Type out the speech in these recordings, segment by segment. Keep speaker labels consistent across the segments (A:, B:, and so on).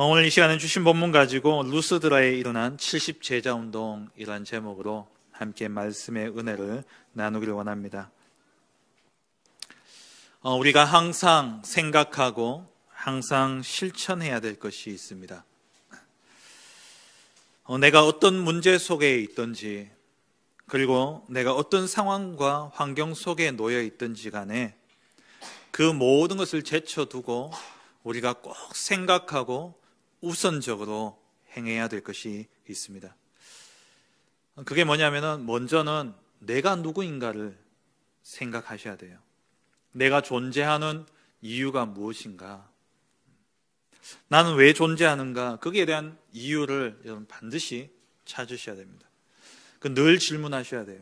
A: 오늘 이 시간에 주신 본문 가지고 루스드라에 일어난 70제자운동이라는 제목으로 함께 말씀의 은혜를 나누기를 원합니다. 우리가 항상 생각하고 항상 실천해야 될 것이 있습니다. 내가 어떤 문제 속에 있든지, 그리고 내가 어떤 상황과 환경 속에 놓여 있든지 간에 그 모든 것을 제쳐두고 우리가 꼭 생각하고 우선적으로 행해야 될 것이 있습니다. 그게 뭐냐면은 먼저는 내가 누구인가를 생각하셔야 돼요. 내가 존재하는 이유가 무엇인가? 나는 왜 존재하는가? 거기에 대한 이유를 여러분 반드시 찾으셔야 됩니다. 늘 질문하셔야 돼요.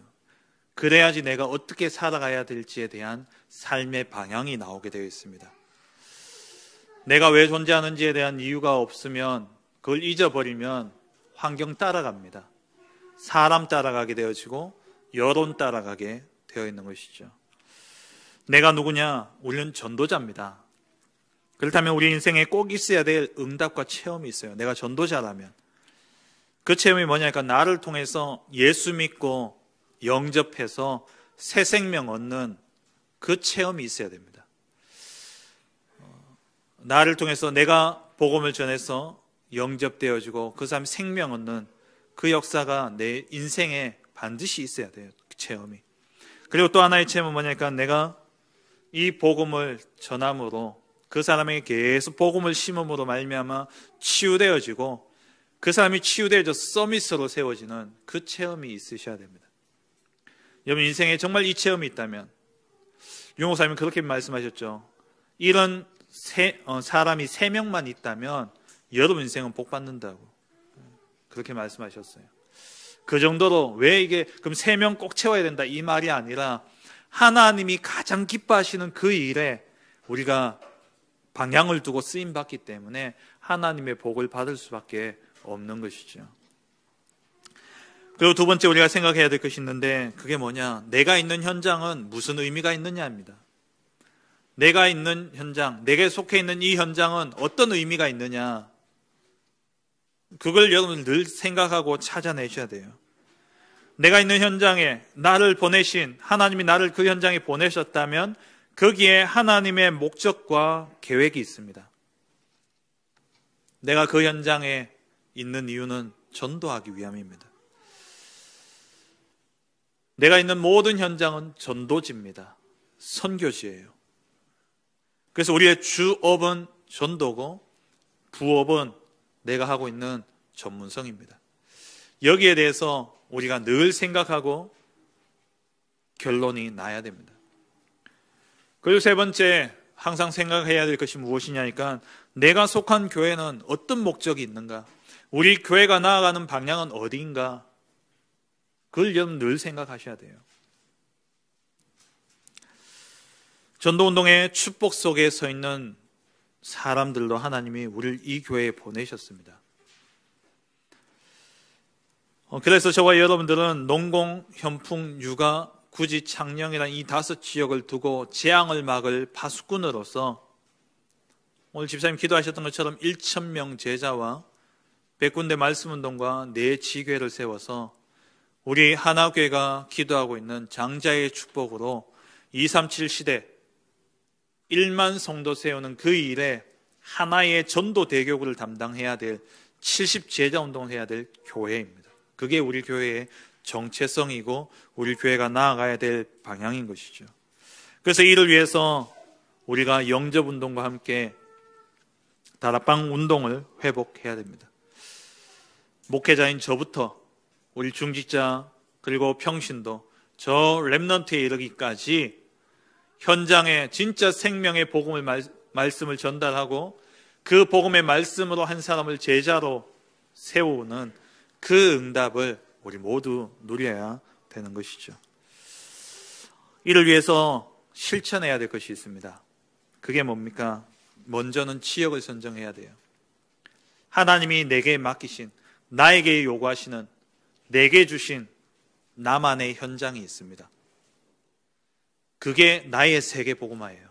A: 그래야지 내가 어떻게 살아가야 될지에 대한 삶의 방향이 나오게 되어 있습니다. 내가 왜 존재하는지에 대한 이유가 없으면, 그걸 잊어버리면 환경 따라갑니다. 사람 따라가게 되어지고 여론 따라가게 되어 있는 것이죠. 내가 누구냐? 우리는 전도자입니다. 그렇다면 우리 인생에 꼭 있어야 될 응답과 체험이 있어요. 내가 전도자라면 그 체험이 뭐냐니까 나를 통해서 예수 믿고 영접해서 새 생명 얻는 그 체험이 있어야 됩니다. 나를 통해서 내가 복음을 전해서 영접되어지고 그 사람이 생명 얻는 그 역사가 내 인생에 반드시 있어야 돼요. 그 체험이. 그리고 또 하나의 체험은 뭐냐니까 내가 이 복음을 전함으로 그 사람에게 계속 복음을 심음으로 말미암아 치유되어지고 그 사람이 치유되어져서 서밋으로 세워지는 그 체험이 있으셔야 됩니다. 여러분 인생에 정말 이 체험이 있다면, 유목사님은 그렇게 말씀하셨죠. 이런 사람이 3명만 있다면 여러분 인생은 복 받는다고 그렇게 말씀하셨어요. 그 정도로 왜 이게 그럼 3명 꼭 채워야 된다 이 말이 아니라 하나님이 가장 기뻐하시는 그 일에 우리가 방향을 두고 쓰임 받기 때문에 하나님의 복을 받을 수밖에 없는 것이죠. 그리고 두 번째 우리가 생각해야 될 것이 있는데, 그게 뭐냐? 내가 있는 현장은 무슨 의미가 있느냐입니다. 내가 있는 현장, 내게 속해 있는 이 현장은 어떤 의미가 있느냐? 그걸 여러분 늘 생각하고 찾아내셔야 돼요. 내가 있는 현장에 나를 보내신 하나님이 나를 그 현장에 보내셨다면 거기에 하나님의 목적과 계획이 있습니다. 내가 그 현장에 있는 이유는 전도하기 위함입니다. 내가 있는 모든 현장은 전도지입니다. 선교지예요. 그래서 우리의 주업은 전도고 부업은 내가 하고 있는 전문성입니다. 여기에 대해서 우리가 늘 생각하고 결론이 나야 됩니다. 그리고 세 번째 항상 생각해야 될 것이 무엇이냐니까 내가 속한 교회는 어떤 목적이 있는가? 우리 교회가 나아가는 방향은 어디인가? 그걸 여러분 늘 생각하셔야 돼요. 전도운동의 축복 속에 서 있는 사람들로 하나님이 우리를 이 교회에 보내셨습니다. 그래서 저와 여러분들은 농공, 현풍, 육아, 구지, 창녕이라는 이 5지역을 두고 재앙을 막을 파수꾼으로서 오늘 집사님 기도하셨던 것처럼 1,000명 제자와 100군데 말씀운동과 4지교회를 세워서 우리 하나교회가 기도하고 있는 장자의 축복으로 237 시대 1만 성도 세우는 그 일에 하나의 전도 대교구를 담당해야 될 70제자 운동을 해야 될 교회입니다. 그게 우리 교회의 정체성이고 우리 교회가 나아가야 될 방향인 것이죠. 그래서 이를 위해서 우리가 영접운동과 함께 다락방 운동을 회복해야 됩니다. 목회자인 저부터 우리 중직자 그리고 평신도 저 랩넌트에 이르기까지 현장에 진짜 생명의 복음을 말씀을 전달하고 그 복음의 말씀으로 한 사람을 제자로 세우는 그 응답을 우리 모두 누려야 되는 것이죠. 이를 위해서 실천해야 될 것이 있습니다. 그게 뭡니까? 먼저는 지역을 선정해야 돼요. 하나님이 내게 맡기신, 나에게 요구하시는, 내게 주신 나만의 현장이 있습니다. 그게 나의 세계복음화예요.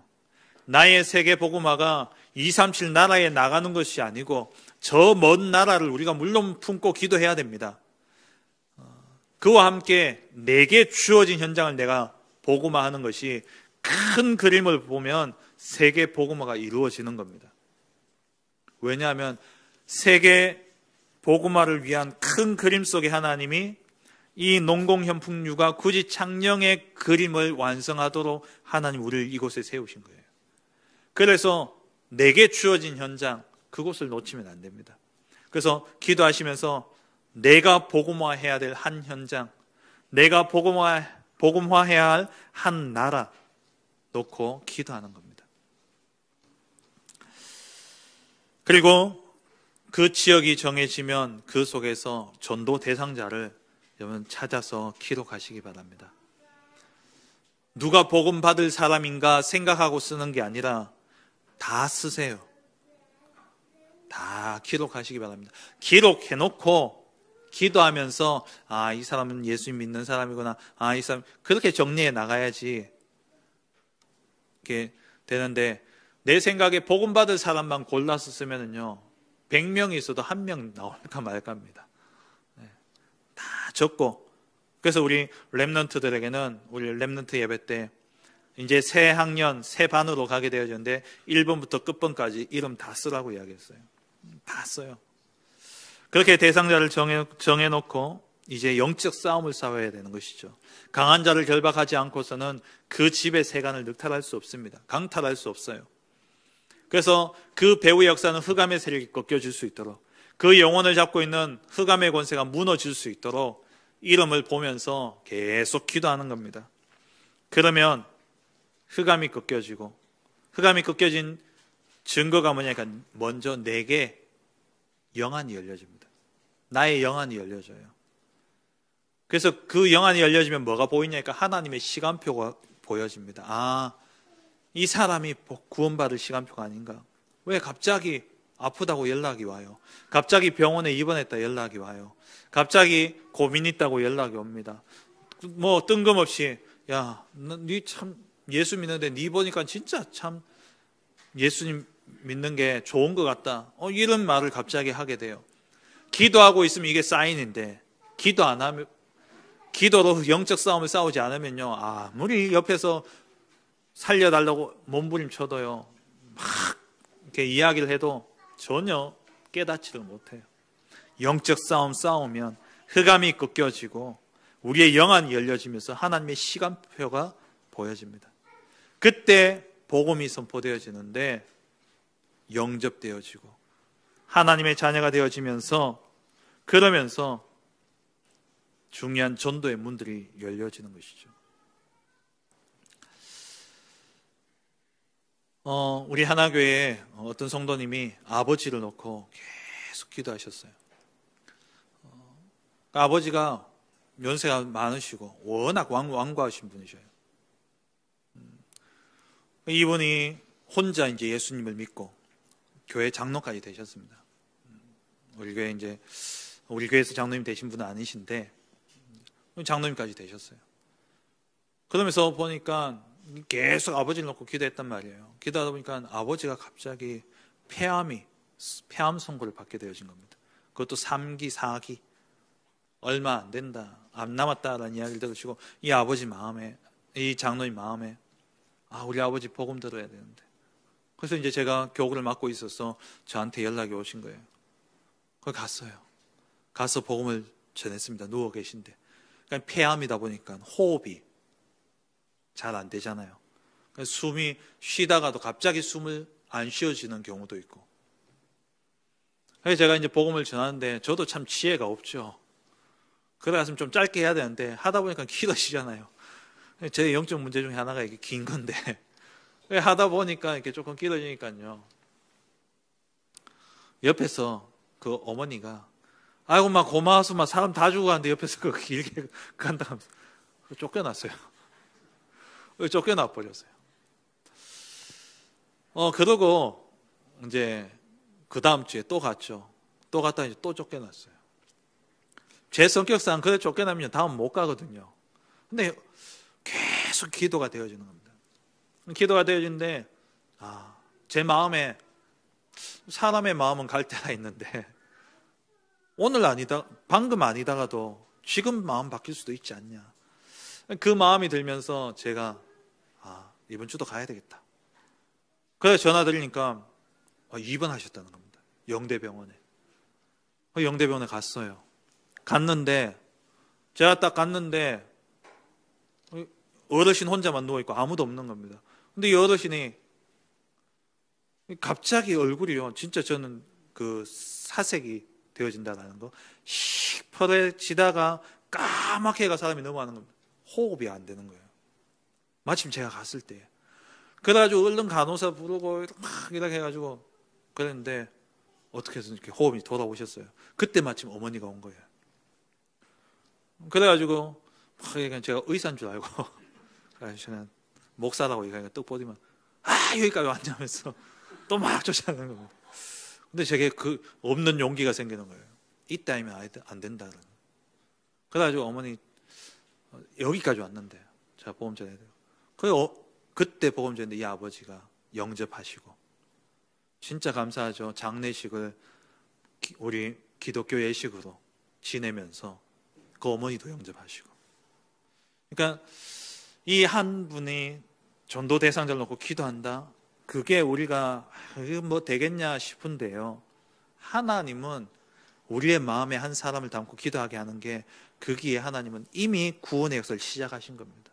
A: 나의 세계복음화가 237 나라에 나가는 것이 아니고 저 먼 나라를 우리가 물론 품고 기도해야 됩니다. 그와 함께 내게 주어진 현장을 내가 복음화하는 것이 큰 그림을 보면 세계 복음화가 이루어지는 겁니다. 왜냐하면 세계 복음화를 위한 큰 그림 속에 하나님이 이 농공현풍류가 굳이 창녕의 그림을 완성하도록 하나님 우리를 이곳에 세우신 거예요. 그래서 내게 주어진 현장, 그곳을 놓치면 안 됩니다. 그래서 기도하시면서 내가 복음화해야 될 한 현장, 내가 복음화해야 할 한 나라 놓고 기도하는 겁니다. 그리고 그 지역이 정해지면 그 속에서 전도 대상자를 여러분 찾아서 기록하시기 바랍니다. 누가 복음 받을 사람인가 생각하고 쓰는 게 아니라 다 쓰세요. 다 기록하시기 바랍니다. 기록해놓고 기도하면서 이 사람은 예수님 믿는 사람이구나. 이 사람 그렇게 정리해 나가야지 이렇게 되는데 내 생각에 복음 받을 사람만 골라서 쓰면은요 100명이 있어도 1명 나올까 말까입니다. 다 적고 그래서 우리 렘넌트들에게는 우리 렘넌트 예배 때 이제 새 학년 새 반으로 가게 되어졌는데 1번부터 끝번까지 이름 다 쓰라고 이야기했어요. 다 써요. 그렇게 대상자를 정해놓고 이제 영적 싸움을 싸워야 되는 것이죠. 강한 자를 결박하지 않고서는 그 집의 세간을 늑탈할 수 없습니다. 강탈할 수 없어요. 그래서 그 배후의 역사는 흑암의 세력이 꺾여질 수 있도록 그 영혼을 잡고 있는 흑암의 권세가 무너질 수 있도록 이름을 보면서 계속 기도하는 겁니다. 그러면 흑암이 꺾여지고 흑암이 꺾여진 증거가 뭐냐니까 먼저 내게 영안이 열려집니다. 나의 영안이 열려져요. 그래서 그 영안이 열려지면 뭐가 보이냐니까 하나님의 시간표가 보여집니다. 이 사람이 구원받을 시간표가 아닌가. 왜 갑자기 아프다고 연락이 와요. 갑자기 병원에 입원했다 연락이 와요. 갑자기 고민 있다고 연락이 옵니다. 뭐 뜬금없이 니 참 예수 믿는데 니 보니까 진짜 참 예수님 믿는 게 좋은 것 같다. 이런 말을 갑자기 하게 돼요. 기도하고 있으면 이게 사인인데 기도 안 하면 기도로 영적 싸움을 싸우지 않으면요 아무리 옆에서 살려달라고 몸부림쳐도요 막 이렇게 이야기를 해도 전혀 깨닫지를 못해요. 영적 싸움 싸우면 흑암이 꺾여지고 우리의 영안이 열려지면서 하나님의 시간표가 보여집니다. 그때 복음이 선포되어지는데 영접되어지고 하나님의 자녀가 되어지면서 그러면서 중요한 전도의 문들이 열려지는 것이죠. 우리 하나교회에 어떤 성도님이 아버지를 놓고 계속 기도하셨어요. 아버지가 연세가 많으시고 워낙 완고하신 분이셔요. 이분이 혼자 이제 예수님을 믿고 교회 장로까지 되셨습니다. 우리 교회에서 장로님 되신 분은 아니신데 장로님까지 되셨어요. 그러면서 보니까 계속 아버지를 놓고 기도했단 말이에요. 기도하다 보니까 아버지가 갑자기 폐암 선고를 받게 되어진 겁니다. 그것도 3기, 4기 얼마 안 된다, 안 남았다라는 이야기를 들으시고 이 아버지 마음에, 이 장로님 마음에 우리 아버지 복음 들어야 되는데 그래서 이제 제가 교구를 맡고 있어서 저한테 연락이 오신 거예요. 거기 갔어요. 가서 복음을 전했습니다. 누워 계신데 그러니까 폐암이다 보니까 호흡이 잘 안 되잖아요. 숨이 쉬다가도 갑자기 숨을 안 쉬어지는 경우도 있고. 그래서 제가 이제 복음을 전하는데 저도 참 지혜가 없죠. 그래서 좀 짧게 해야 되는데 하다 보니까 길어지잖아요. 제 영적 문제 중에 하나가 이게 긴 건데 하다 보니까 이렇게 조금 길어지니까요. 옆에서 그 어머니가 아이고 막 고마워서 막 사람 다 주고 가는데 옆에서 그 길게 간다 하면서 쫓겨났어요. 쫓겨나 버렸어요. 그러고 이제 그 다음 주에 또 갔죠. 또 갔다 이제 또 쫓겨났어요. 제 성격상 그래 쫓겨나면 다음 못 가거든요. 근데 계속 기도가 되어지는 겁니다. 기도가 되어지는데 제 마음에 사람의 마음은 갈 때가 있는데 오늘 아니다, 방금 아니다가도 지금 마음 바뀔 수도 있지 않냐. 그 마음이 들면서 제가 이번 주도 가야 되겠다. 그래서 전화 드리니까 입원하셨다는 겁니다. 영대병원에. 영대병원에 갔어요. 갔는데 제가 딱 갔는데 어르신 혼자만 누워있고 아무도 없는 겁니다. 근데 이 어르신이 갑자기 얼굴이요, 진짜 저는 그 사색이 되어진다는 거, 시퍼레지다가 까맣게 해가 사람이 넘어가는 겁니다. 호흡이 안 되는 거예요. 마침 제가 갔을 때. 그래가지고 얼른 간호사 부르고 막 이렇게 해가지고 그랬는데 어떻게 해서 이렇게 호흡이 돌아오셨어요. 그때 마침 어머니가 온 거예요. 그래가지고 막 제가 의사인 줄 알고 제가 목사라고 얘기하니까 떡 보더만 여기까지 왔냐면서 또 막 쫓아가는 겁니다. 근데 제게 그 없는 용기가 생기는 거예요. 이따이면 안 된다. 그래가지고 어머니 여기까지 왔는데 제가 보험 전해야 돼요. 그때 보험 전했는데 이 아버지가 영접하시고, 진짜 감사하죠. 장례식을 우리 기독교 예식으로 지내면서 그 어머니도 영접하시고. 그러니까 이 한 분이 전도 대상자를 놓고 기도한다. 그게 우리가 뭐 되겠냐 싶은데요. 하나님은 우리의 마음에 한 사람을 담고 기도하게 하는 게, 거기에 하나님은 이미 구원의 역사를 시작하신 겁니다.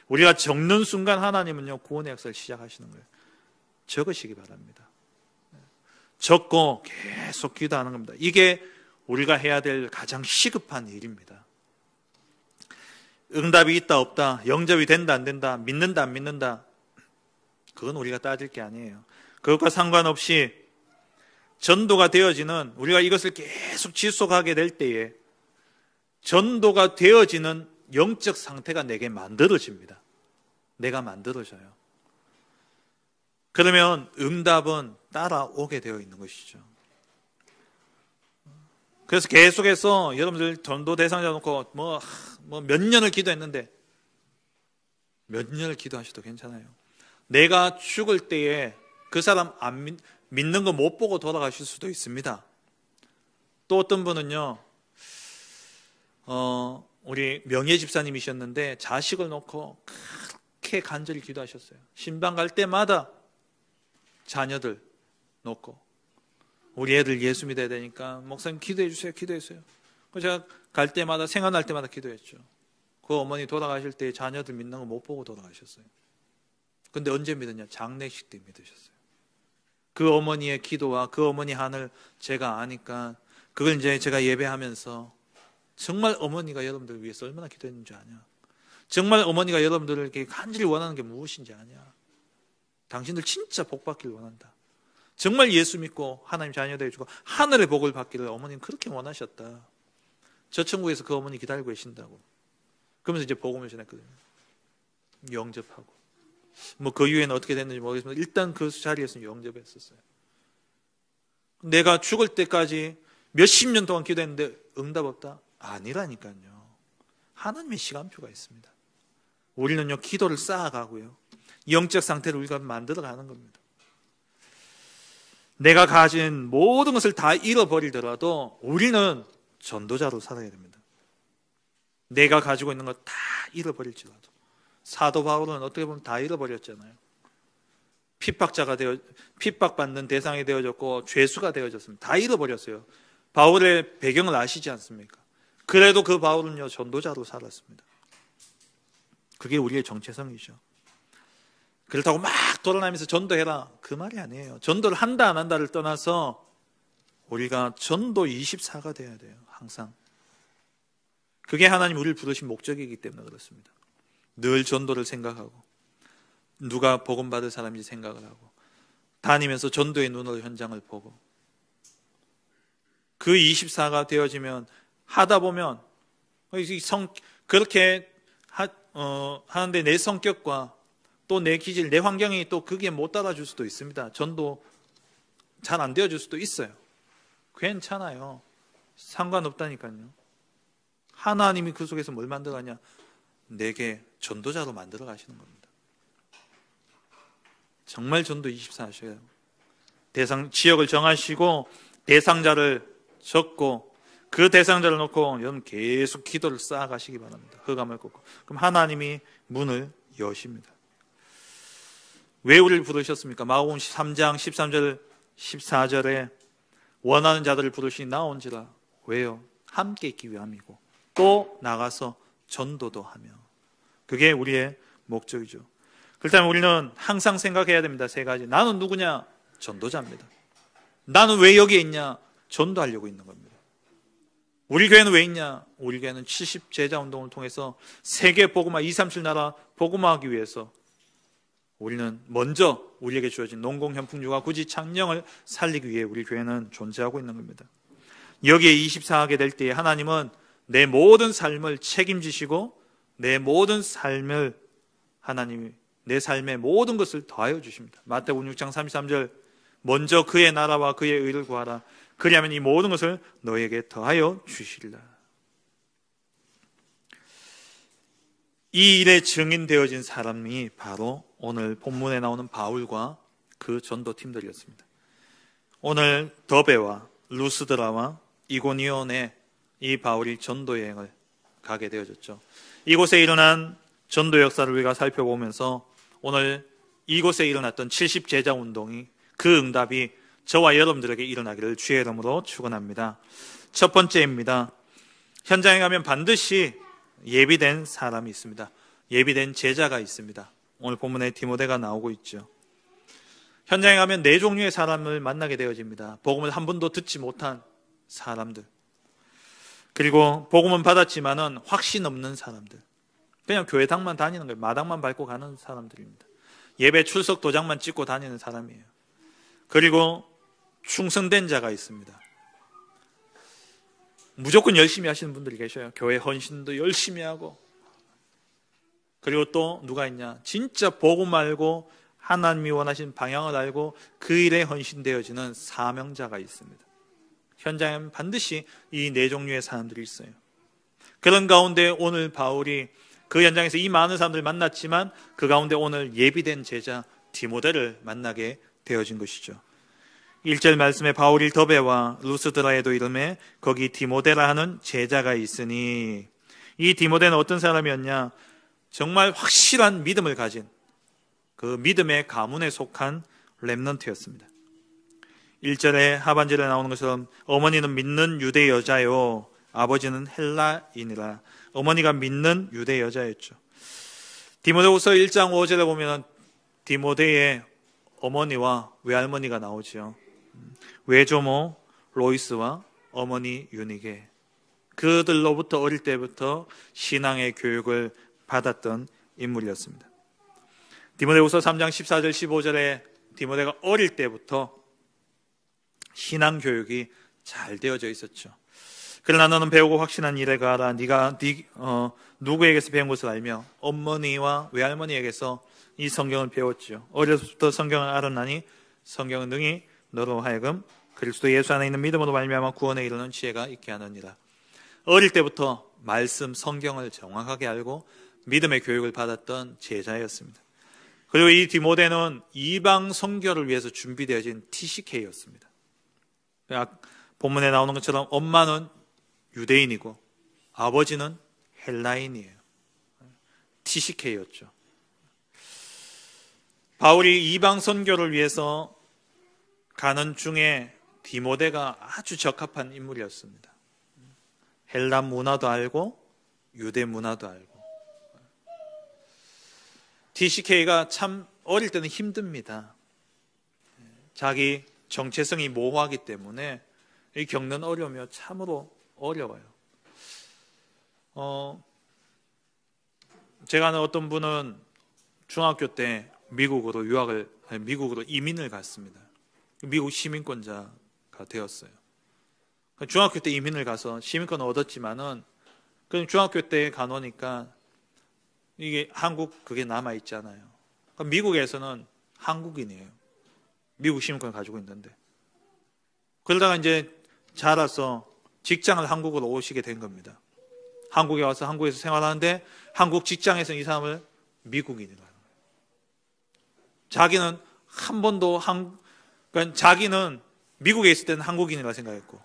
A: 우리가 적는 순간 하나님은요, 구원의 역사를 시작하시는 거예요. 적으시기 바랍니다. 적고 계속 기도하는 겁니다. 이게 우리가 해야 될 가장 시급한 일입니다. 응답이 있다 없다, 영접이 된다 안 된다, 믿는다 안 믿는다, 그건 우리가 따질 게 아니에요. 그것과 상관없이 전도가 되어지는, 우리가 이것을 계속 지속하게 될 때에 전도가 되어지는 영적 상태가 내게 만들어집니다. 내가 만들어져요. 그러면 응답은 따라오게 되어 있는 것이죠. 그래서 계속해서 여러분들 전도 대상자 놓고 뭐 몇 년을 기도했는데, 몇 년을 기도하셔도 괜찮아요. 내가 죽을 때에 그 사람 안 믿는 거 못 보고 돌아가실 수도 있습니다. 또 어떤 분은요, 우리 명예 집사님이셨는데 자식을 놓고 그렇게 간절히 기도하셨어요. 신방 갈 때마다 자녀들 놓고, 우리 애들 예수 믿어야 되니까 목사님 기도해 주세요, 기도해 주세요. 제가 갈 때마다, 생각날 때마다 기도했죠. 그 어머니 돌아가실 때 자녀들 믿는 거 못 보고 돌아가셨어요. 근데 언제 믿었냐? 장례식 때 믿으셨어요. 그 어머니의 기도와 그 어머니 한을 제가 아니까, 그걸 이제 제가 예배하면서 정말 어머니가 여러분들을 위해서 얼마나 기도했는지 아냐? 정말 어머니가 여러분들을 이렇게 간절히 원하는 게 무엇인지 아냐? 당신들 진짜 복 받기를 원한다. 정말 예수 믿고 하나님 자녀 되어주고 하늘의 복을 받기를 어머니는 그렇게 원하셨다. 저 천국에서 그 어머니 기다리고 계신다고. 그러면서 이제 복음을 전했거든요. 영접하고. 뭐 그 이후에는 어떻게 됐는지 모르겠지만 일단 그 자리에서 영접했었어요. 내가 죽을 때까지 몇십 년 동안 기도했는데 응답 없다? 아니라니까요. 하나님의 시간표가 있습니다. 우리는요, 기도를 쌓아가고요, 영적 상태를 우리가 만들어가는 겁니다. 내가 가진 모든 것을 다 잃어버리더라도 우리는 전도자로 살아야 됩니다. 내가 가지고 있는 것 다 잃어버릴지라도. 사도 바울은 어떻게 보면 다 잃어버렸잖아요. 핍박받는 대상이 되어졌고 죄수가 되어졌습니다. 다 잃어버렸어요. 바울의 배경을 아시지 않습니까? 그래도 그 바울은요, 전도자로 살았습니다. 그게 우리의 정체성이죠. 그렇다고 막 돌아다니면서 전도해라, 그 말이 아니에요. 전도를 한다 안 한다를 떠나서 우리가 전도 24가 돼야 돼요. 항상. 그게 하나님 우리를 부르신 목적이기 때문에 그렇습니다. 늘 전도를 생각하고, 누가 복음 받을 사람인지 생각을 하고, 다니면서 전도의 눈으로 현장을 보고, 그 24가 되어지면, 하다 보면 그렇게 하는데 내 성격과 또 내 기질, 내 환경이 또 그게 못 따라줄 수도 있습니다. 전도 잘 안 되어줄 수도 있어요. 괜찮아요. 상관없다니까요. 하나님이 그 속에서 뭘 만들어가냐? 내게 전도자로 만들어 가시는 겁니다. 정말 전도 24 하셔야 지역을 정하시고 대상자를 적고 그 대상자를 놓고 여러분 계속 기도를 쌓아가시기 바랍니다. 흑암을 걷고. 그럼 하나님이 문을 여십니다. 왜 우리를 부르셨습니까? 마가복음 3장 13절 14절에 원하는 자들을 부르시니 나온지라. 왜요? 함께 있기 위함이고 또 나가서 전도도 하며. 그게 우리의 목적이죠. 그렇다면 우리는 항상 생각해야 됩니다. 세 가지. 나는 누구냐? 전도자입니다. 나는 왜 여기에 있냐? 전도하려고 있는 겁니다. 우리 교회는 왜 있냐? 우리 교회는 70제자 운동을 통해서 세계 복음화 237나라 복음화하기 위해서 우리는 먼저 우리에게 주어진 농공현풍주가 굳이 창령을 살리기 위해 우리 교회는 존재하고 있는 겁니다. 여기에 24하게 될 때에 하나님은 내 모든 삶을 책임지시고 내 모든 삶을 하나님이 내 삶의 모든 것을 더하여 주십니다. 마태복음 6장 33절 먼저 그의 나라와 그의 의를 구하라. 그리하면 이 모든 것을 너에게 더하여 주시리라. 이 일에 증인되어진 사람이 바로 오늘 본문에 나오는 바울과 그 전도팀들이었습니다. 오늘 더베와 루스드라와 이고니온에 이 바울이 전도 여행을 가게 되어졌죠. 이곳에 일어난 전도 역사를 우리가 살펴보면서 오늘 이곳에 일어났던 70제자 운동이 그 응답이 저와 여러분들에게 일어나기를 주의 이름으로 축원합니다. 첫 번째입니다. 현장에 가면 반드시 예비된 사람이 있습니다. 예비된 제자가 있습니다. 오늘 본문에 디모데가 나오고 있죠. 현장에 가면 네 종류의 사람을 만나게 되어집니다. 복음을 한 번도 듣지 못한 사람들, 그리고 복음은 받았지만은 확신 없는 사람들, 그냥 교회당만 다니는 거예요. 마당만 밟고 가는 사람들입니다. 예배 출석 도장만 찍고 다니는 사람이에요. 그리고 충성된 자가 있습니다. 무조건 열심히 하시는 분들이 계셔요. 교회 헌신도 열심히 하고. 그리고 또 누가 있냐? 진짜 복음 알고 하나님이 원하신 방향을 알고 그 일에 헌신되어지는 사명자가 있습니다. 현장에는 반드시 이 네 종류의 사람들이 있어요. 그런 가운데 오늘 바울이 그 현장에서 이 많은 사람들을 만났지만 그 가운데 오늘 예비된 제자 디모데를 만나게 되어진 것이죠. 1절 말씀에 바울이 더베와 루스드라에도 이름에 거기 디모데라 하는 제자가 있으니, 이 디모데는 어떤 사람이었냐? 정말 확실한 믿음을 가진 그 믿음의 가문에 속한 렘넌트였습니다. 1절에 하반절에 나오는 것처럼 어머니는 믿는 유대 여자요 아버지는 헬라인이라. 어머니가 믿는 유대 여자였죠. 디모데후서 1장 5절에 보면 디모데의 어머니와 외할머니가 나오죠. 외조모 로이스와 어머니 유니게, 그들로부터 어릴 때부터 신앙의 교육을 받았던 인물이었습니다. 디모데후서 3장 14절 15절에 디모데가 어릴 때부터 신앙 교육이 잘 되어져 있었죠. 그러나 너는 배우고 확신한 일에 가라. 네가 누구에게서 배운 것을 알며 어머니와 외할머니에게서 이 성경을 배웠죠. 어려서부터 성경을 알았나니 성경은 능히 너로 하여금 그리스도 예수 안에 있는 믿음으로 말미암아 구원에 이르는 지혜가 있게 하느니라. 어릴 때부터 말씀 성경을 정확하게 알고 믿음의 교육을 받았던 제자였습니다. 그리고 이 디모데는 이방 선교를 위해서 준비되어진 TCK였습니다. 본문에 나오는 것처럼 엄마는 유대인이고 아버지는 헬라인이에요. TCK였죠. 바울이 이방 선교를 위해서 가는 중에 디모데가 아주 적합한 인물이었습니다. 헬라 문화도 알고 유대 문화도 알고. TCK가 참 어릴 때는 힘듭니다. 자기 정체성이 모호하기 때문에 이 겪는 어려움이 참으로 어려워요. 제가 아는 어떤 분은 중학교 때 미국으로 이민을 갔습니다. 미국 시민권자가 되었어요. 중학교 때 이민을 가서 시민권을 얻었지만은 그 중학교 때 가놓으니까 이게 한국 그게 남아 있잖아요. 미국에서는 한국인이에요. 미국 시민권을 가지고 있는데, 그러다가 이제 자라서 직장을 한국으로 오시게 된 겁니다. 한국에 와서 한국에서 생활하는데 한국 직장에서 이 사람을 미국인이라는 거예요. 자기는 한 번도 그러니까 자기는 미국에 있을 때는 한국인이라 생각했고,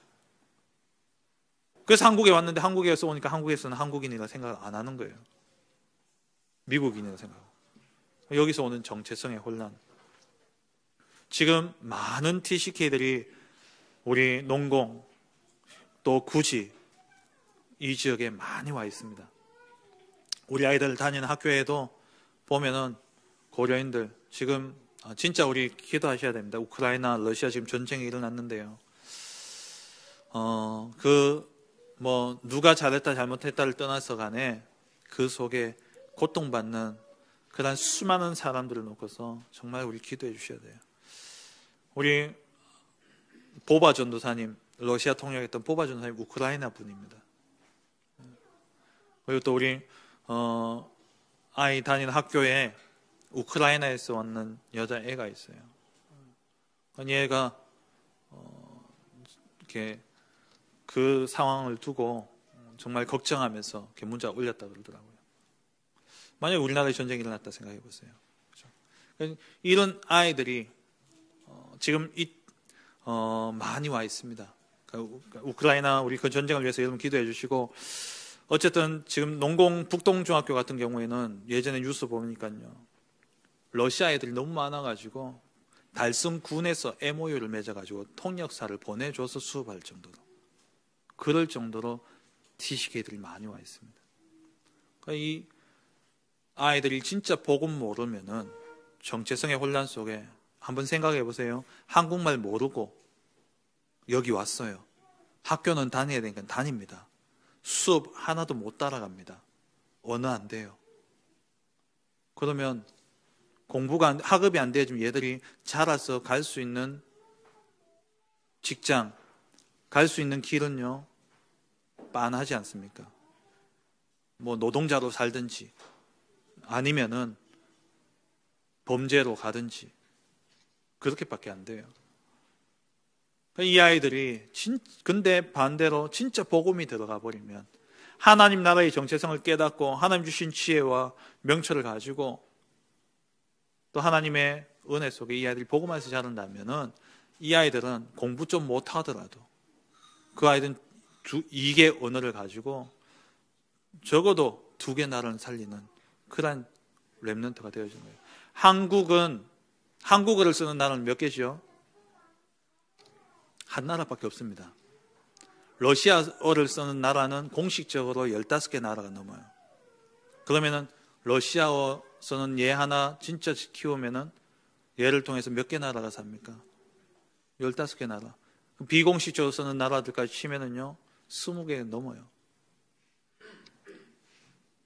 A: 그래서 한국에 왔는데 한국에서 오니까 한국에서는 한국인이라 생각 안 하는 거예요. 미국인이라 생각하고. 여기서 오는 정체성의 혼란. 지금 많은 TCK들이 우리 농공 또 구지 이 지역에 많이 와 있습니다. 우리 아이들 다니는 학교에도 보면은 고려인들 지금 진짜 우리 기도하셔야 됩니다. 우크라이나, 러시아 지금 전쟁이 일어났는데요. 누가 잘했다 잘못했다를 떠나서 간에 그 속에 고통받는 그런 수많은 사람들을 놓고서 정말 우리 기도해 주셔야 돼요. 우리 보바 전도사님, 러시아 통역했던 보바 전도사님 우크라이나 분입니다. 그리고 또 우리 아이 다니는 학교에 우크라이나에서 왔는 여자애가 있어요. 얘가 이렇게 그 상황을 두고 정말 걱정하면서 이렇게 문자 올렸다 그러더라고요. 만약에 우리나라에 전쟁이 일어났다 생각해 보세요. 그렇죠? 이런 아이들이 지금 많이 와 있습니다. 그러니까 우크라이나 우리 그 전쟁을 위해서 여러분 기도해 주시고, 어쨌든 지금 농공 북동중학교 같은 경우에는 예전에 뉴스 보니까요, 러시아 애들이 너무 많아가지고 달성 군에서 MOU를 맺어가지고 통역사를 보내줘서 수업할 정도로, 그럴 정도로 TCK들이 많이 와 있습니다. 그러니까 이 아이들이 진짜 복음 모르면은 정체성의 혼란 속에 한번 생각해 보세요. 한국말 모르고 여기 왔어요. 학교는 다녀야 되니까 다닙니다. 수업 하나도 못 따라갑니다. 언어 안 돼요. 그러면 학업이 안 돼야지만 얘들이 자라서 갈 수 있는 직장, 갈 수 있는 길은요, 빤하지 않습니까? 노동자로 살든지 아니면은 범죄로 가든지 그렇게밖에 안 돼요. 이 아이들이 근데 반대로 진짜 복음이 들어가 버리면, 하나님 나라의 정체성을 깨닫고 하나님 주신 지혜와 명철을 가지고 또 하나님의 은혜 속에 이 아이들이 복음에서 자란다면은, 이 아이들은 공부 좀 못하더라도 그 아이들은 2개 언어를 가지고 적어도 2개 나라를 살리는 그런 렘넌트가 되어지는 거예요. 한국어를 쓰는 나라는 몇 개죠? 한 나라밖에 없습니다. 러시아어를 쓰는 나라는 공식적으로 15개 나라가 넘어요. 그러면은 러시아어 쓰는 얘 하나 진짜 키우면은 얘를 통해서 몇 개 나라가 삽니까? 15개 나라. 비공식적으로 쓰는 나라들까지 치면은요, 20개 넘어요.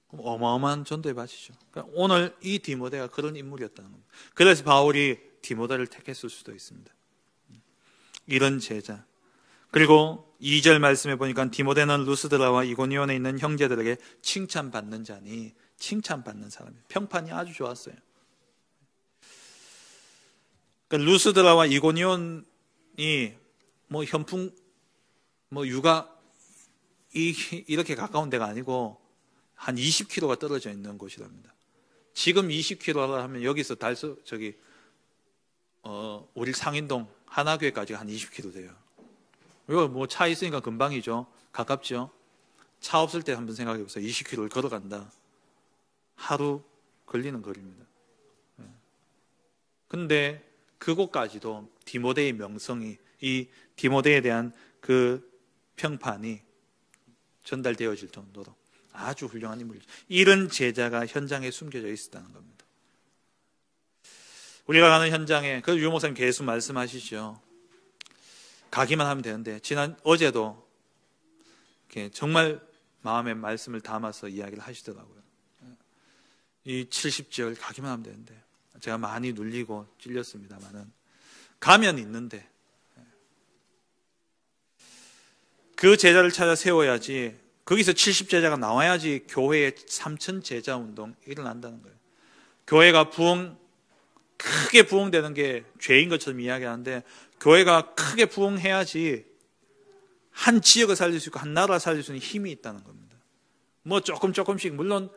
A: 어마어마한 전도의 밭이죠. 그러니까 오늘 이 디모데가 그런 인물이었다는 겁니다. 그래서 바울이 디모데를 택했을 수도 있습니다. 이런 제자. 그리고 2절 말씀에 보니까 디모데는 루스드라와 이고니온에 있는 형제들에게 칭찬받는 자니, 칭찬받는 사람이에요. 평판이 아주 좋았어요. 그러니까 루스드라와 이고니온이 현풍, 육아 이렇게 가까운 데가 아니고 한 20km가 떨어져 있는 곳이랍니다. 지금 20km라 하면 여기서 우리 상인동 하나교회까지 한 20km 돼요. 이거 차 있으니까 금방이죠. 가깝죠. 차 없을 때 한번 생각해 보세요. 20km를 걸어간다. 하루 걸리는 거리입니다. 근데 그곳까지도 디모데의 명성이, 이 디모데에 대한 그 평판이 전달되어질 정도로 아주 훌륭한 인물이죠. 이런 제자가 현장에 숨겨져 있었다는 겁니다. 우리가 가는 현장에, 그 유 목사님 계속 말씀하시죠. 가기만 하면 되는데, 어제도 정말 마음의 말씀을 담아서 이야기를 하시더라고요. 이 70절 가기만 하면 되는데, 제가 많이 눌리고 찔렸습니다만은 가면 있는데, 그 제자를 찾아 세워야지, 거기서 70제자가 나와야지 교회의 3,000제자 운동 일어난다는 거예요. 교회가 크게 부흥되는 게 죄인 것처럼 이야기하는데, 교회가 크게 부흥해야지 한 지역을 살릴 수 있고 한 나라를 살릴 수 있는 힘이 있다는 겁니다. 조금씩, 물론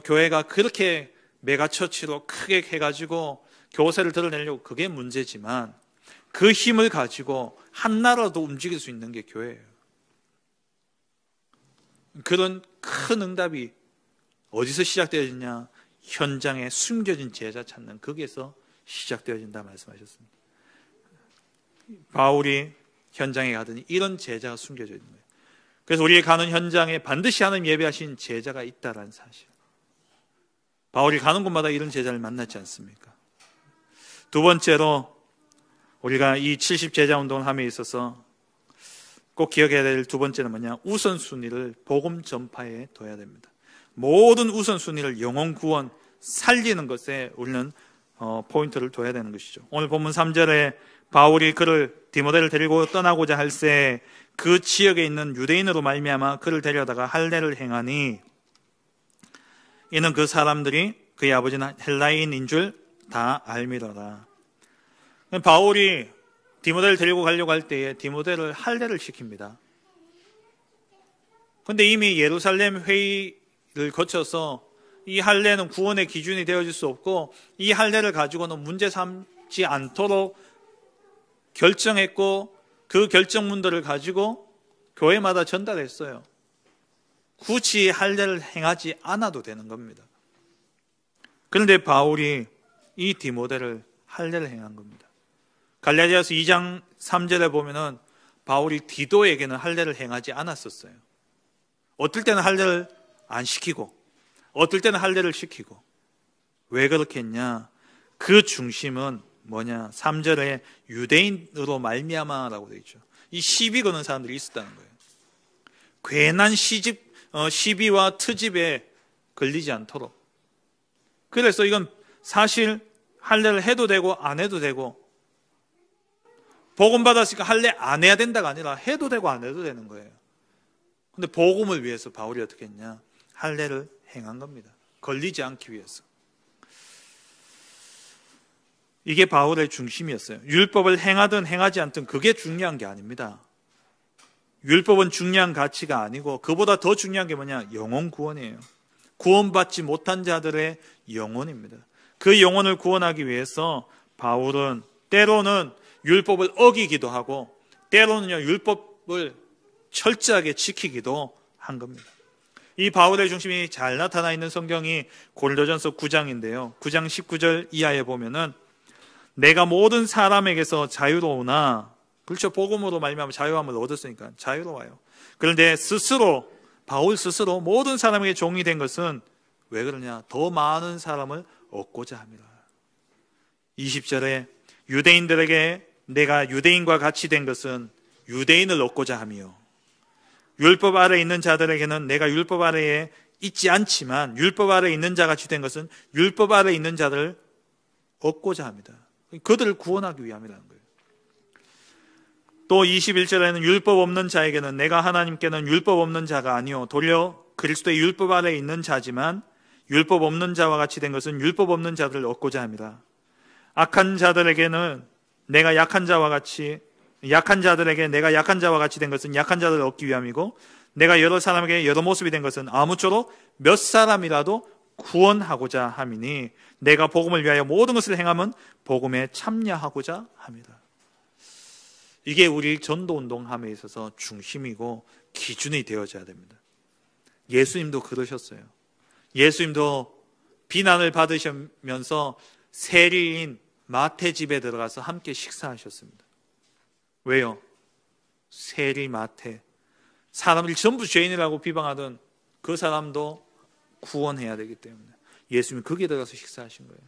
A: 교회가 그렇게 메가처치로 크게 해가지고 교세를 드러내려고 그게 문제지만, 그 힘을 가지고 한 나라도 움직일 수 있는 게 교회예요. 그런 큰 응답이 어디서 시작되어지냐? 현장에 숨겨진 제자 찾는 거기에서 시작되어진다 말씀하셨습니다. 바울이 현장에 가더니 이런 제자가 숨겨져 있는 거예요. 그래서 우리의 가는 현장에 반드시 하나님 예배하신 제자가 있다라는 사실. 바울이 가는 곳마다 이런 제자를 만났지 않습니까? 두 번째로 우리가 이 70 제자 운동을 함에 있어서 꼭 기억해야 될 두 번째는 뭐냐? 우선순위를 복음 전파에 둬야 됩니다. 모든 우선순위를 영혼 구원, 살리는 것에 우리는 포인트를 둬야 되는 것이죠. 오늘 본문 3절에 바울이 그를 디모데를 데리고 떠나고자 할새 그 지역에 있는 유대인으로 말미암아 그를 데려다가 할례를 행하니 이는 그 사람들이 그의 아버지는 헬라인인 줄 다 알미더라. 바울이 디모데를 데리고 가려고 할 때에 디모데를 할례를 시킵니다. 그런데 이미 예루살렘 회의를 거쳐서 이 할례는 구원의 기준이 되어질 수 없고 이 할례를 가지고는 문제 삼지 않도록 결정했고 그 결정문들을 가지고 교회마다 전달했어요. 굳이 할례를 행하지 않아도 되는 겁니다. 그런데 바울이 이 디모데를 할례를 행한 겁니다. 갈라디아서 2장 3절에 보면은 바울이 디도에게는 할례를 행하지 않았었어요. 어떨 때는 할례를 안 시키고 어떨 때는 할례를 시키고. 왜 그렇게 했냐? 그 중심은 뭐냐? 3절에 유대인으로 말미암아라고 되어 있죠. 이 시비 거는 사람들이 있었다는 거예요. 괜한 시비와 트집에 걸리지 않도록. 그래서 이건 사실 할례를 해도 되고 안 해도 되고, 복음 받았으니까 할례 안 해야 된다가 아니라 해도 되고 안 해도 되는 거예요. 근데 복음을 위해서 바울이 어떻게 했냐? 할례를 행한 겁니다. 걸리지 않기 위해서. 이게 바울의 중심이었어요. 율법을 행하든 행하지 않든 그게 중요한 게 아닙니다. 율법은 중요한 가치가 아니고 그보다 더 중요한 게 뭐냐? 영혼 구원이에요. 구원받지 못한 자들의 영혼입니다. 그 영혼을 구원하기 위해서 바울은 때로는 율법을 어기기도 하고 때로는요 율법을 철저하게 지키기도 한 겁니다. 이 바울의 중심이 잘 나타나 있는 성경이 고린도전서 9장인데요. 9장 19절 이하에 보면은 내가 모든 사람에게서 자유로우나, 그렇죠, 복음으로 말미암아 자유함을 얻었으니까 자유로워요. 그런데 바울 스스로 모든 사람에게 종이 된 것은 왜 그러냐? 더 많은 사람을 얻고자 합니다. 20절에 유대인들에게 내가 유대인과 같이 된 것은 유대인을 얻고자 하며, 율법 아래에 있는 자들에게는 내가 율법 아래에 있지 않지만 율법 아래에 있는 자 같이 된 것은 율법 아래에 있는 자들을 얻고자 합니다. 그들을 구원하기 위함이라는 거예요. 또 21절에는 율법 없는 자에게는 내가 하나님께는 율법 없는 자가 아니요 도리어 그리스도의 율법 아래에 있는 자지만 율법 없는 자와 같이 된 것은 율법 없는 자들을 얻고자 합니다. 악한 자들에게는 내가 약한 자들에게 내가 약한 자와 같이 된 것은 약한 자들을 얻기 위함이고, 내가 여러 사람에게 여러 모습이 된 것은 아무쪼록 몇 사람이라도 구원하고자 함이니 내가 복음을 위하여 모든 것을 행함은 복음에 참여하고자 합니다. 이게 우리 전도운동함에 있어서 중심이고 기준이 되어져야 됩니다. 예수님도 그러셨어요. 예수님도 비난을 받으시면서 세리인 마태 집에 들어가서 함께 식사하셨습니다. 왜요? 세리 마태, 사람들이 전부 죄인이라고 비방하던 그 사람도 구원해야 되기 때문에 예수님이 거기에 들어가서 식사하신 거예요.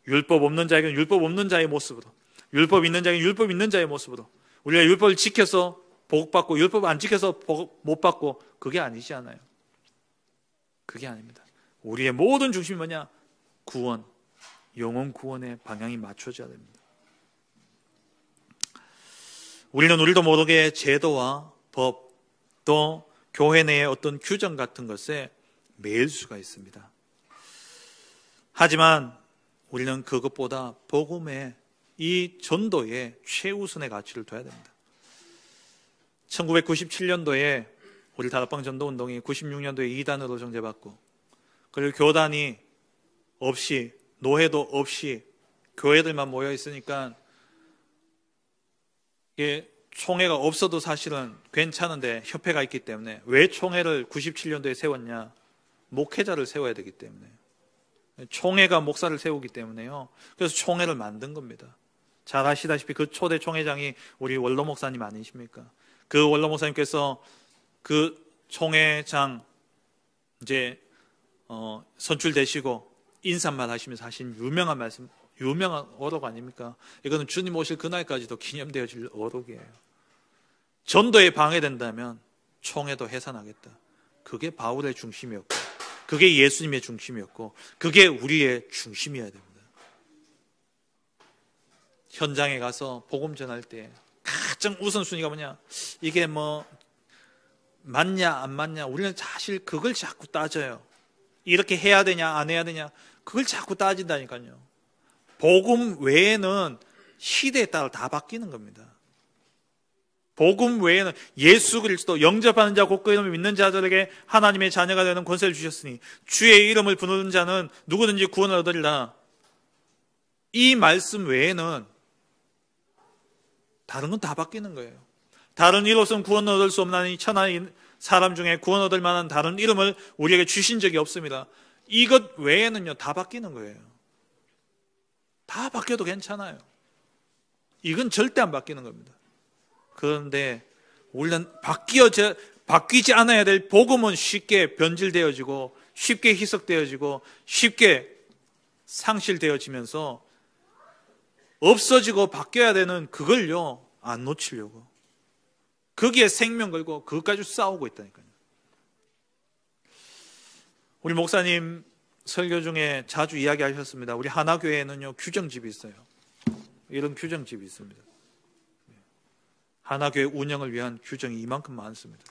A: 율법 없는 자에게는 율법 없는 자의 모습으로, 율법 있는 자에게는 율법 있는 자의 모습으로, 우리가 율법을 지켜서 복받고 율법 안 지켜서 복 못 받고, 그게 아니지 않아요. 그게 아닙니다. 우리의 모든 중심이 뭐냐? 구원, 영혼 구원의 방향이 맞춰져야 됩니다. 우리는 우리도 모르게 제도와 법, 또 교회 내의 어떤 규정 같은 것에 매일 수가 있습니다. 하지만 우리는 그것보다 복음의 이 전도에 최우선의 가치를 둬야 됩니다. 1997년도에 우리 다락방 전도운동이 96년도에 2단으로 정제받고, 그리고 교단이 없이, 노회도 없이 교회들만 모여 있으니까 이게 총회가 없어도 사실은 괜찮은데 협회가 있기 때문에 왜 총회를 97년도에 세웠냐? 목회자를 세워야 되기 때문에. 총회가 목사를 세우기 때문에요. 그래서 총회를 만든 겁니다. 잘 아시다시피 그 초대 총회장이 우리 원로 목사님 아니십니까? 그 원로 목사님께서 그 총회장 이제 선출되시고 인사말 하시면서 하신 유명한 말씀, 유명한 어록 아닙니까? 이거는 주님 오실 그날까지도 기념되어질 어록이에요. 전도에 방해된다면 총회도 해산하겠다. 그게 바울의 중심이었고, 그게 예수님의 중심이었고, 그게 우리의 중심이어야 됩니다. 현장에 가서 복음 전할 때 가장 우선순위가 뭐냐? 이게 뭐 맞냐 안 맞냐? 우리는 사실 그걸 자꾸 따져요. 이렇게 해야 되냐 안 해야 되냐? 그걸 자꾸 따진다니까요. 복음 외에는 시대에 따라 다 바뀌는 겁니다. 복음 외에는 예수 그리스도 영접하는 자 곧 그 이름을 믿는 자들에게 하나님의 자녀가 되는 권세를 주셨으니 주의 이름을 부르는 자는 누구든지 구원을 얻으리라. 이 말씀 외에는 다른 건 다 바뀌는 거예요. 다른 이로서는 구원을 얻을 수 없나니 천하의 사람 중에 구원 얻을 만한 다른 이름을 우리에게 주신 적이 없습니다. 이것 외에는요 다 바뀌는 거예요. 다 바뀌어도 괜찮아요. 이건 절대 안 바뀌는 겁니다. 그런데 우리는 바뀌지 않아야 될 복음은 쉽게 변질되어지고 쉽게 희석되어지고 쉽게 상실되어지면서 없어지고 바뀌어야 되는 그걸요 안 놓치려고 거기에 생명 걸고 그것까지 싸우고 있다니까요. 우리 목사님 설교 중에 자주 이야기하셨습니다. 우리 하나교회에는요 규정집이 있어요. 이런 규정집이 있습니다. 하나교회 운영을 위한 규정이 이만큼 많습니다.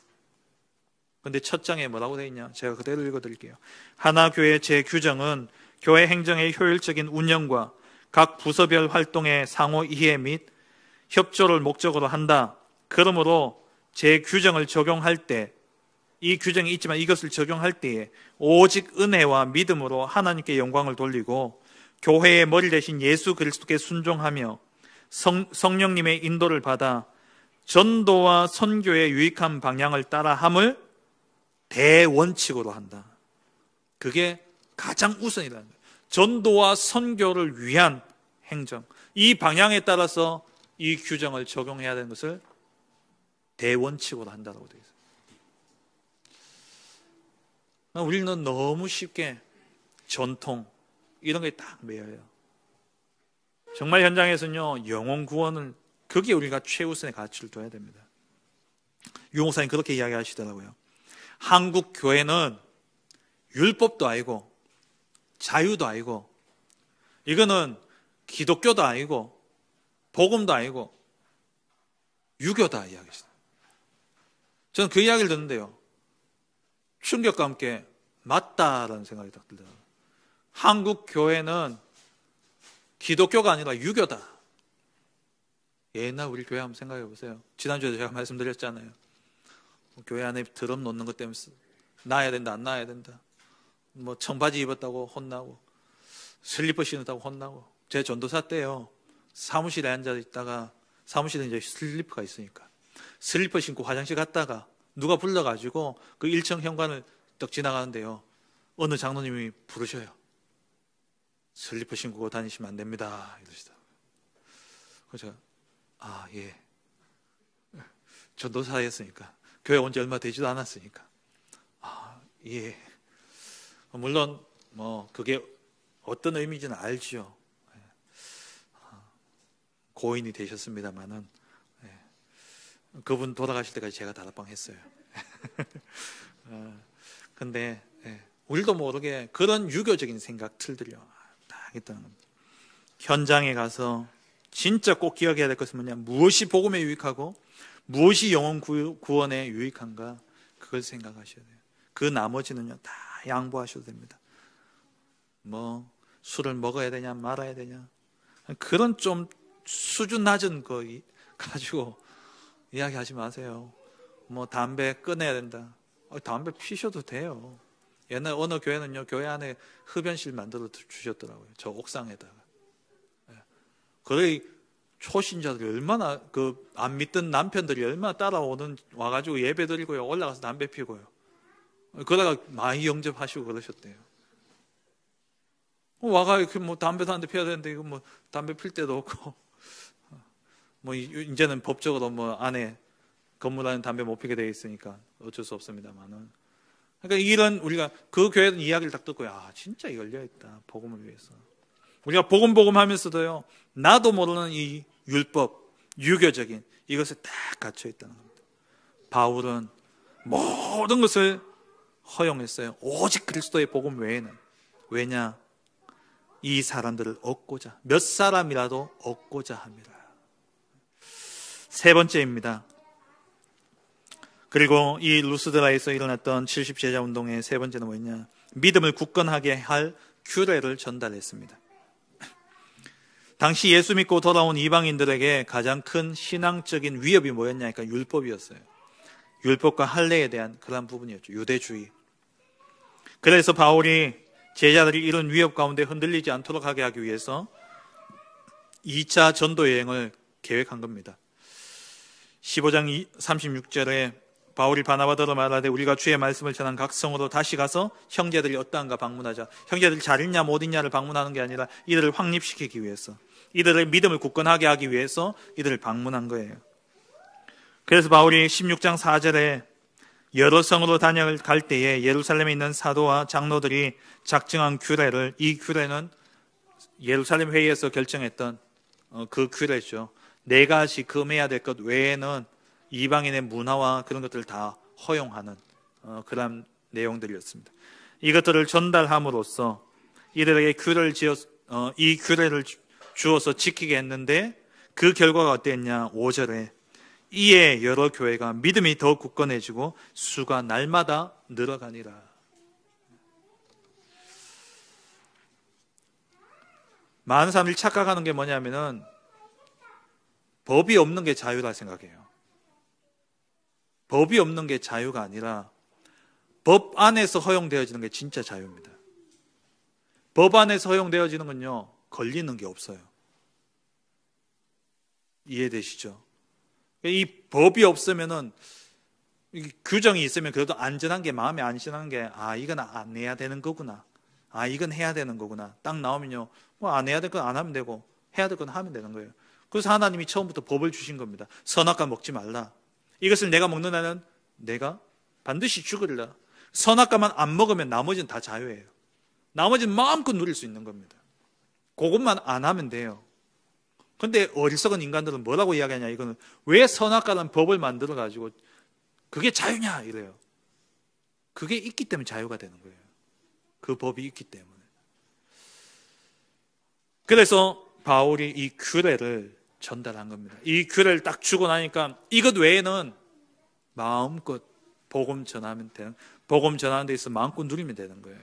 A: 그런데 첫 장에 뭐라고 되어 있냐? 제가 그대로 읽어드릴게요. 하나교회 제 규정은 교회 행정의 효율적인 운영과 각 부서별 활동의 상호 이해 및 협조를 목적으로 한다. 그러므로 제 규정을 적용할 때, 이 규정이 있지만 이것을 적용할 때에 오직 은혜와 믿음으로 하나님께 영광을 돌리고 교회의 머리 대신 예수 그리스도께 순종하며 성령님의 인도를 받아 전도와 선교의 유익한 방향을 따라함을 대원칙으로 한다. 그게 가장 우선이라는 거예요. 전도와 선교를 위한 행정. 이 방향에 따라서 이 규정을 적용해야 되는 것을 대원칙으로 한다고 되어 있어요. 우리는 너무 쉽게 전통 이런 게 딱 매여요. 정말 현장에서는요 영혼 구원을 거기에 우리가 최우선의 가치를 둬야 됩니다. 유 목사님 그렇게 이야기하시더라고요. 한국 교회는 율법도 아니고 자유도 아니고 이거는 기독교도 아니고 복음도 아니고 유교다 이야기했어요. 저는 그 이야기를 듣는데요 충격과 함께 맞다라는 생각이 딱 들더라고요. 한국 교회는 기독교가 아니라 유교다. 옛날 우리 교회 한번 생각해 보세요. 지난주에도 제가 말씀드렸잖아요. 교회 안에 드럼 놓는 것 때문에 놔야 된다 안 놔야 된다. 뭐 청바지 입었다고 혼나고 슬리퍼 신었다고 혼나고. 제 전도사 때요 사무실에 앉아 있다가 사무실에 이제 슬리퍼가 있으니까 슬리퍼 신고 화장실 갔다가 누가 불러가지고 그 1층 현관을 딱 지나가는데요 어느 장로님이 부르셔요. 슬리퍼 신고 다니시면 안 됩니다 이러시더라고요. 그래서 제가 예 전도사였으니까 교회 온 지 얼마 되지도 않았으니까 예 물론 뭐 그게 어떤 의미인지는 알죠. 고인이 되셨습니다만은 그분 돌아가실 때까지 제가 다락방 했어요. 근데 우리도 모르게 그런 유교적인 생각 틀들요 딱 있다는 겁니다. 현장에 가서 진짜 꼭 기억해야 될 것은 뭐냐? 무엇이 복음에 유익하고 무엇이 영혼 구원에 유익한가? 그걸 생각하셔야 돼요. 그 나머지는요 다 양보하셔도 됩니다. 뭐 술을 먹어야 되냐 말아야 되냐 그런 좀 수준 낮은 거 가지고 이야기하지 마세요. 뭐 담배 끊어야 된다. 담배 피셔도 돼요. 옛날 어느 교회는요 교회 안에 흡연실 만들어 주셨더라고요. 저 옥상에다가. 거의 초신자들이 얼마나 안 믿던 남편들이 얼마나 와가지고 예배 드리고요, 올라가서 담배 피고요. 그러다가 많이 영접하시고 그러셨대요. 와가 이렇게 담배도 한 대 피워야 되는데 이거 담배 필 데도 없고 이제는 법적으로 안에 건물 안에 담배 못 피게 되어 있으니까 어쩔 수 없습니다만은. 그러니까 이런 우리가 그 교회는 이야기를 딱 듣고 진짜 열려 있다 복음을 위해서. 우리가 복음 하면서도요, 나도 모르는 이 율법, 유교적인 이것에 딱 갇혀 있다는 겁니다. 바울은 모든 것을 허용했어요. 오직 그리스도의 복음 외에는. 왜냐? 이 사람들을 얻고자, 몇 사람이라도 얻고자 합니다. 세 번째입니다. 그리고 이 루스드라에서 일어났던 70제자 운동의 세 번째는 뭐냐? 믿음을 굳건하게 할 규례를 전달했습니다. 당시 예수 믿고 돌아온 이방인들에게 가장 큰 신앙적인 위협이 뭐였냐? 그러니까 율법이었어요. 율법과 할례에 대한 그런 부분이었죠. 유대주의. 그래서 바울이 제자들이 이런 위협 가운데 흔들리지 않도록 하게 하기 위해서 2차 전도 여행을 계획한 겁니다. 15장 36절에 바울이 바나바더러 말하되 우리가 주의 말씀을 전한 각 성으로 다시 가서 형제들이 어떠한가 방문하자. 형제들이 잘 있냐 못 있냐를 방문하는 게 아니라 이들을 확립시키기 위해서, 이들의 믿음을 굳건하게 하기 위해서 이들을 방문한 거예요. 그래서 바울이 16장 4절에 여러 성으로 다녀갈 때에 예루살렘에 있는 사도와 장로들이 작정한 규례를, 이 규례는 예루살렘 회의에서 결정했던 그 규례죠. 네 가지 금해야 될 것 외에는 이방인의 문화와 그런 것들을 다 허용하는 그런 내용들이었습니다. 이것들을 전달함으로써 이들에게 이 규례를 주어서 지키게 했는데 그 결과가 어땠냐? 5절에 이에 여러 교회가 믿음이 더 굳건해지고 수가 날마다 늘어가니라. 많은 사람들이 착각하는 게 뭐냐면은 법이 없는 게 자유라 생각해요. 법이 없는 게 자유가 아니라 법 안에서 허용되어지는 게 진짜 자유입니다. 법 안에서 허용되어지는 건요, 걸리는 게 없어요. 이해되시죠? 이 법이 없으면은, 규정이 있으면 그래도 안전한 게, 마음에 안심한 게, 이건 안 해야 되는 거구나. 이건 해야 되는 거구나. 딱 나오면요, 안 해야 될 건 안 하면 되고, 해야 될 건 하면 되는 거예요. 그래서 하나님이 처음부터 법을 주신 겁니다. 선악과 먹지 말라. 이것을 내가 먹는 한은 내가 반드시 죽으리라. 선악과만 안 먹으면 나머지는 다 자유예요. 나머지는 마음껏 누릴 수 있는 겁니다. 그것만 안 하면 돼요. 근데 어리석은 인간들은 뭐라고 이야기하냐? 이거는 왜 선악과라는 법을 만들어가지고 그게 자유냐? 이래요. 그게 있기 때문에 자유가 되는 거예요. 그 법이 있기 때문에. 그래서 바울이 이 규례를 전달한 겁니다. 이 규례를 딱 주고 나니까 이것 외에는 마음껏 복음 전하면 되는, 복음 전하는 데 있어서 마음껏 누리면 되는 거예요.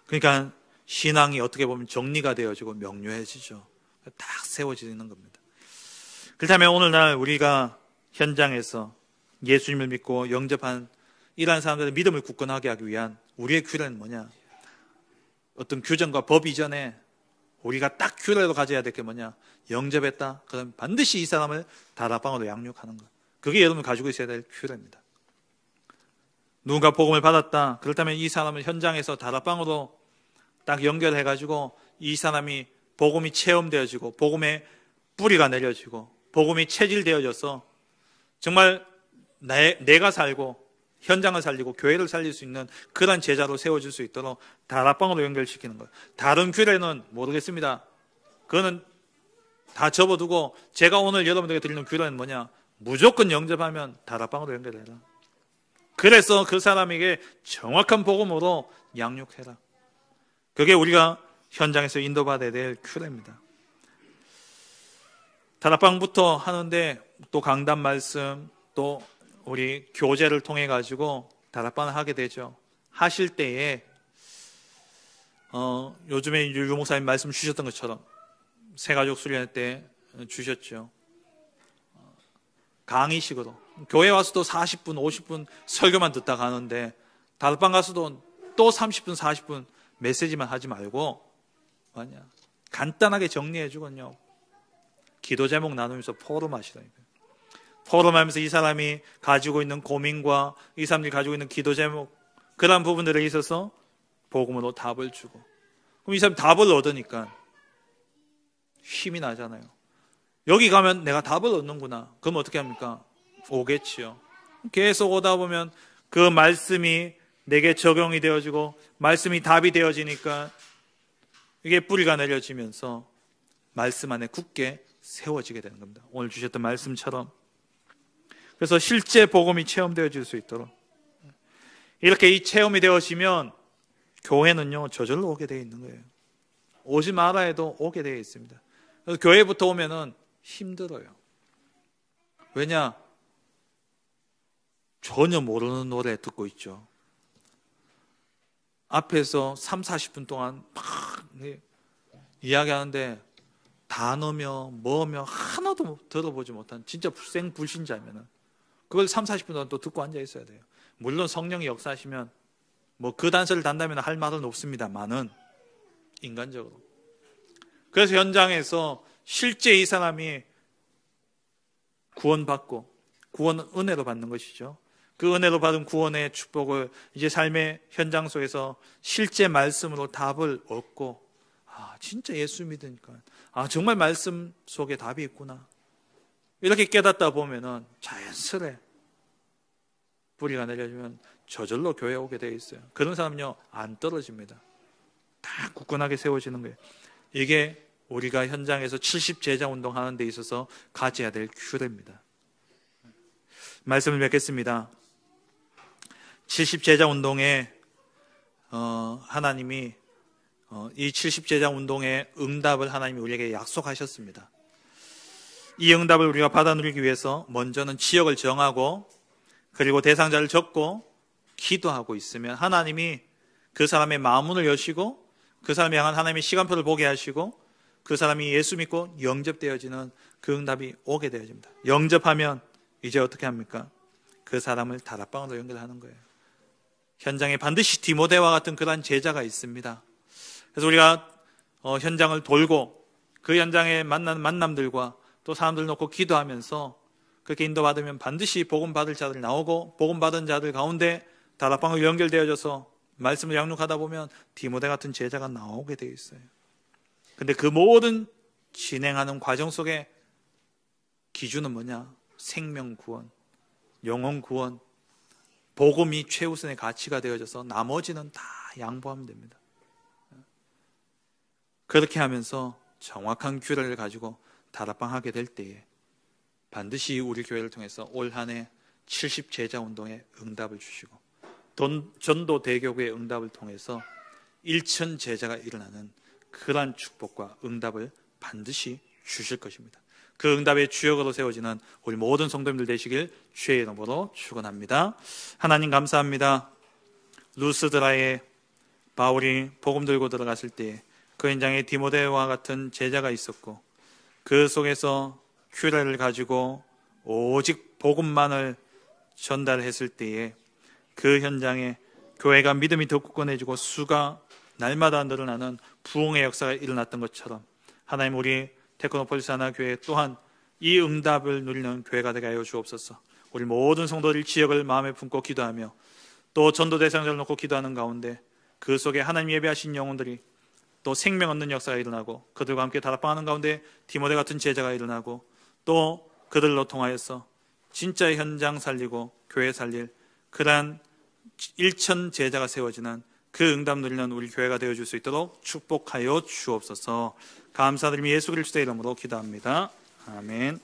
A: 그러니까 신앙이 어떻게 보면 정리가 되어지고 명료해지죠. 딱 세워지는 겁니다. 그렇다면 오늘날 우리가 현장에서 예수님을 믿고 영접한 이러한 사람들의 믿음을 굳건하게 하기 위한 우리의 규례는 뭐냐? 어떤 규정과 법 이전에 우리가 딱 규례로 가져야 될 게 뭐냐? 영접했다? 그럼 반드시 이 사람을 다락방으로 양육하는 것. 그게 여러분 가지고 있어야 될 규례입니다. 누군가 복음을 받았다. 그렇다면 이 사람을 현장에서 다락방으로 딱 연결해가지고 이 사람이 복음이 체험되어지고 복음의 뿌리가 내려지고 복음이 체질되어져서 정말 내가 살고 현장을 살리고 교회를 살릴 수 있는 그런 제자로 세워질 수 있도록 다락방으로 연결시키는 것. 다른 규례는 모르겠습니다. 그거는 다 접어두고 제가 오늘 여러분들에게 드리는 규례는 뭐냐? 무조건 영접하면 다락방으로 연결해라. 그래서 그 사람에게 정확한 복음으로 양육해라. 그게 우리가 현장에서 인도받아야 될 규례입니다. 다락방부터 하는데 또 강단 말씀, 또 우리 교제를 통해 가지고 다락방을 하게 되죠. 하실 때에 요즘에 유 목사님 말씀 주셨던 것처럼 새가족 수련회 때 주셨죠. 강의식으로 교회 와서도 40분, 50분 설교만 듣다 가는데 다락방 가서도 또 30분, 40분 메시지만 하지 말고 뭐냐? 간단하게 정리해 주거든요. 기도 제목 나누면서 포럼하시라니까요. 포럼하면서 이 사람이 가지고 있는 고민과 이 사람들이 가지고 있는 기도 제목, 그런 부분들에 있어서 복음으로 답을 주고, 그럼 이 사람이 답을 얻으니까 힘이 나잖아요. 여기 가면 내가 답을 얻는구나. 그럼 어떻게 합니까? 오겠지요. 계속 오다 보면 그 말씀이 내게 적용이 되어지고 말씀이 답이 되어지니까 이게 뿌리가 내려지면서 말씀 안에 굳게 세워지게 되는 겁니다. 오늘 주셨던 말씀처럼. 그래서 실제 복음이 체험되어질 수 있도록 이렇게 이 체험이 되어지면 교회는요 저절로 오게 되어 있는 거예요. 오지 마라 해도 오게 되어 있습니다. 그래서 교회부터 오면은 힘들어요. 왜냐? 전혀 모르는 노래 듣고 있죠. 앞에서 3, 40분 동안 막 이야기하는데 단어며 뭐며 하나도 들어보지 못한 진짜 불생불신자면은 그걸 3, 40분 동안 또 듣고 앉아 있어야 돼요. 물론 성령이 역사하시면 뭐 그 단서를 단다면 할 말은 없습니다만은 인간적으로. 그래서 현장에서 실제 이 사람이 구원받고 구원 은혜로 받는 것이죠. 그 은혜로 받은 구원의 축복을 이제 삶의 현장 속에서 실제 말씀으로 답을 얻고, 아 진짜 예수 믿으니까 아 정말 말씀 속에 답이 있구나, 이렇게 깨닫다 보면은 자연스레 뿌리가 내려지면 저절로 교회에 오게 되어 있어요. 그런 사람은요 안 떨어집니다. 다 굳건하게 세워지는 거예요. 이게 우리가 현장에서 70제자 운동하는 데 있어서 가져야 될 규례입니다. 말씀을 맺겠습니다. 70제자 운동에 하나님이 이 70제자 운동의 응답을 하나님이 우리에게 약속하셨습니다. 이 응답을 우리가 받아 누리기 위해서 먼저는 지역을 정하고 그리고 대상자를 적고 기도하고 있으면 하나님이 그 사람의 마음문을 여시고 그 사람을 향한 하나님의 시간표를 보게 하시고 그 사람이 예수 믿고 영접되어지는 그 응답이 오게 되어집니다. 영접하면 이제 어떻게 합니까? 그 사람을 다락방으로 연결하는 거예요. 현장에 반드시 디모데와 같은 그러한 제자가 있습니다. 그래서 우리가 현장을 돌고 그 현장에 만나는 만남들과 또 사람들 놓고 기도하면서 그렇게 인도받으면 반드시 복음받을 자들 나오고 복음받은 자들 가운데 다락방으로 연결되어져서 말씀을 양육하다 보면 디모데 같은 제자가 나오게 되어 있어요. 근데 그 모든 진행하는 과정 속에 기준은 뭐냐? 생명 구원, 영혼 구원, 복음이 최우선의 가치가 되어져서 나머지는 다 양보하면 됩니다. 그렇게 하면서 정확한 규례를 가지고 다락방 하게 될 때에 반드시 우리 교회를 통해서 올 한 해 70제자 운동에 응답을 주시고 전도 대교구의 응답을 통해서 1000제자가 일어나는 그러한 축복과 응답을 반드시 주실 것입니다. 그 응답의 주역으로 세워지는 우리 모든 성도님들 되시길 주의 이름으로 축원합니다. 하나님 감사합니다. 루스드라에 바울이 복음 들고 들어갔을 때 그 현장에 디모데와 같은 제자가 있었고 그 속에서 규례를 가지고 오직 복음만을 전달했을 때에 그 현장에 교회가 믿음이 더 굳건해지고 수가 날마다 늘어나는 부흥의 역사가 일어났던 것처럼 하나님 우리 테크노폴리스 하나교회 또한 이 응답을 누리는 교회가 되게 하여 주옵소서. 우리 모든 성도들 지역을 마음에 품고 기도하며 또 전도 대상자를 놓고 기도하는 가운데 그 속에 하나님 예배하신 영혼들이 또 생명 얻는 역사가 일어나고 그들과 함께 다락방하는 가운데 디모데 같은 제자가 일어나고 또 그들로 통하여서 진짜 현장 살리고 교회 살릴 그러한 1000 제자가 세워지는 그 응답 누리는 우리 교회가 되어줄 수 있도록 축복하여 주옵소서. 감사드리며 예수 그리스도의 이름으로 기도합니다. 아멘.